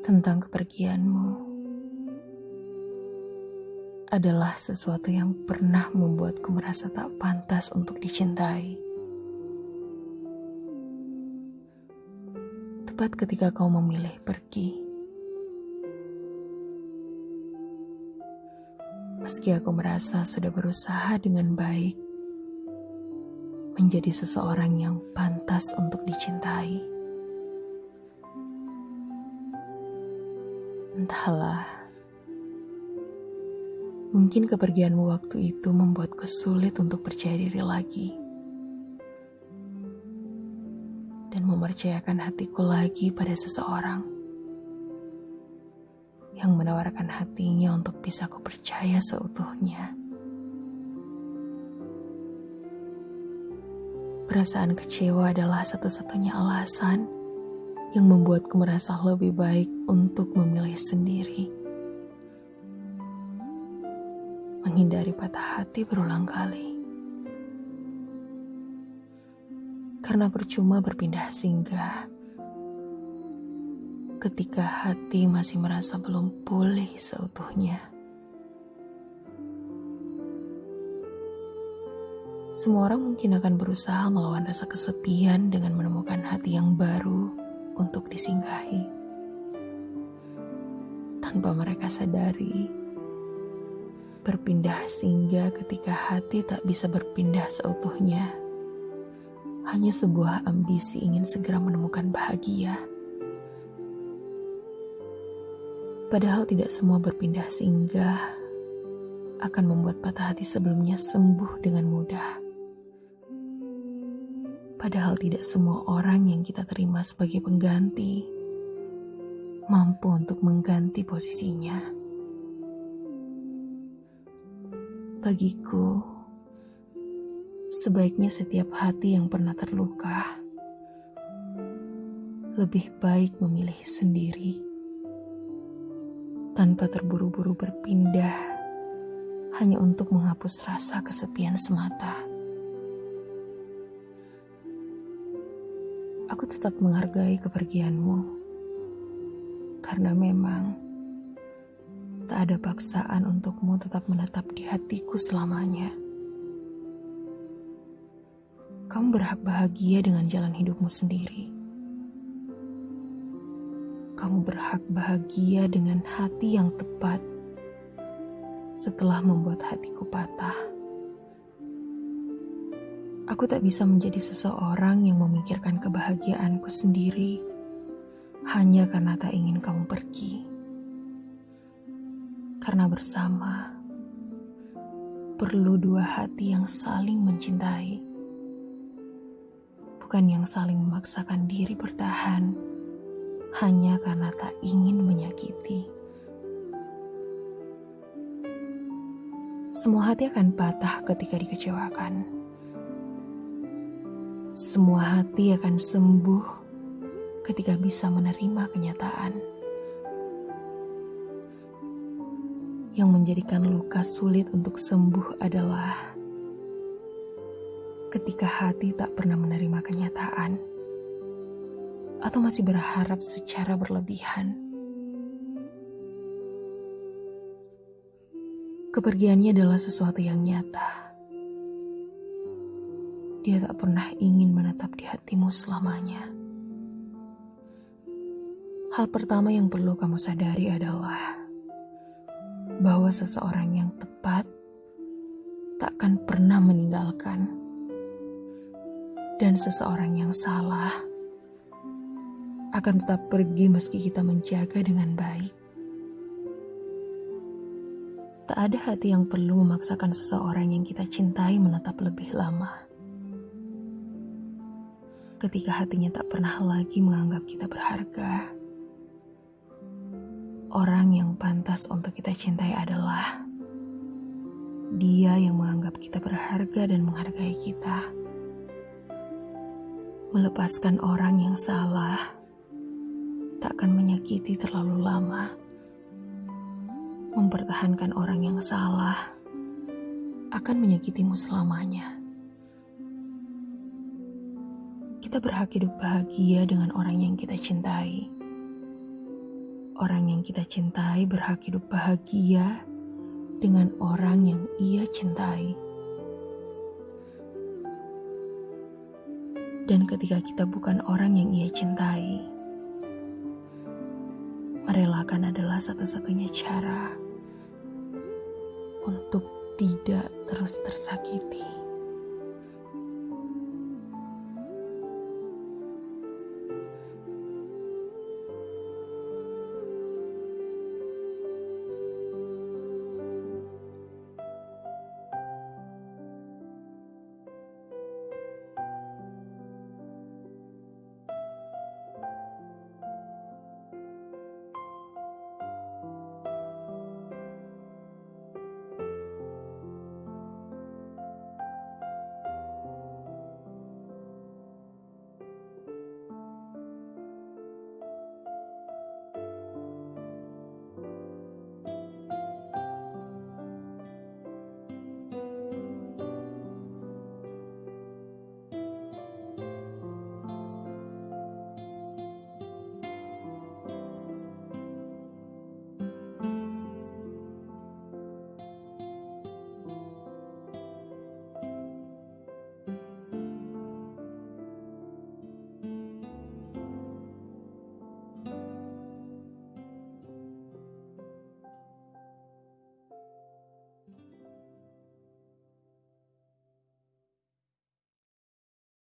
tentang kepergianmu adalah sesuatu yang pernah membuatku merasa tak pantas untuk dicintai. Tepat ketika kau memilih pergi. Meski aku merasa sudah berusaha dengan baik menjadi seseorang yang pantas untuk dicintai. Entahlah, mungkin kepergianmu waktu itu membuatku sulit untuk percaya diri lagi dan mempercayakan hatiku lagi pada seseorang yang menawarkan hatinya untuk bisa ku percaya seutuhnya. Perasaan kecewa adalah satu-satunya alasan yang membuatku merasa lebih baik untuk memilih sendiri. Menghindari patah hati berulang kali. Karena percuma berpindah singgah ketika hati masih merasa belum pulih seutuhnya. Semua orang mungkin akan berusaha melawan rasa kesepian dengan menemukan hati yang baru untuk disinggahi. Tanpa mereka sadari, berpindah singgah ketika hati tak bisa berpindah seutuhnya hanya sebuah ambisi ingin segera menemukan bahagia. Padahal tidak semua berpindah singgah akan membuat patah hati sebelumnya sembuh dengan mudah. Padahal tidak semua orang yang kita terima sebagai pengganti mampu untuk mengganti posisinya. Bagiku, sebaiknya setiap hati yang pernah terluka lebih baik memilih sendiri tanpa terburu-buru berpindah hanya untuk menghapus rasa kesepian semata. Aku tetap menghargai kepergianmu karena memang tak ada paksaan untukmu tetap menetap di hatiku selamanya. Kamu berhak bahagia dengan jalan hidupmu sendiri. Kamu berhak bahagia dengan hati yang tepat setelah membuat hatiku patah. Aku tak bisa menjadi seseorang yang memikirkan kebahagiaanku sendiri hanya karena tak ingin kamu pergi. Karena bersama perlu dua hati yang saling mencintai, bukan yang saling memaksakan diri bertahan hanya karena tak ingin menyakiti. Semua hati akan patah ketika dikecewakan. Semua hati akan sembuh ketika bisa menerima kenyataan. Yang menjadikan luka sulit untuk sembuh adalah ketika hati tak pernah menerima kenyataan atau masih berharap secara berlebihan. Kepergiannya adalah sesuatu yang nyata. Dia tak pernah ingin menetap di hatimu selamanya. Hal pertama yang perlu kamu sadari adalah bahwa seseorang yang tepat takkan pernah meninggalkan, dan seseorang yang salah akan tetap pergi meski kita menjaga dengan baik. Tak ada hati yang perlu memaksakan seseorang yang kita cintai menetap lebih lama. Ketika hatinya tak pernah lagi menganggap kita berharga, orang yang pantas untuk kita cintai adalah dia yang menganggap kita berharga dan menghargai kita. Melepaskan orang yang salah takkan menyakiti terlalu lama. Mempertahankan orang yang salah akan menyakitimu selamanya. Kita berhak hidup bahagia dengan orang yang kita cintai. orang yang kita cintai berhak hidup bahagia dengan orang yang ia cintai. Dan ketika kita bukan orang yang ia cintai, merelakan adalah satu-satunya cara untuk tidak terus tersakiti.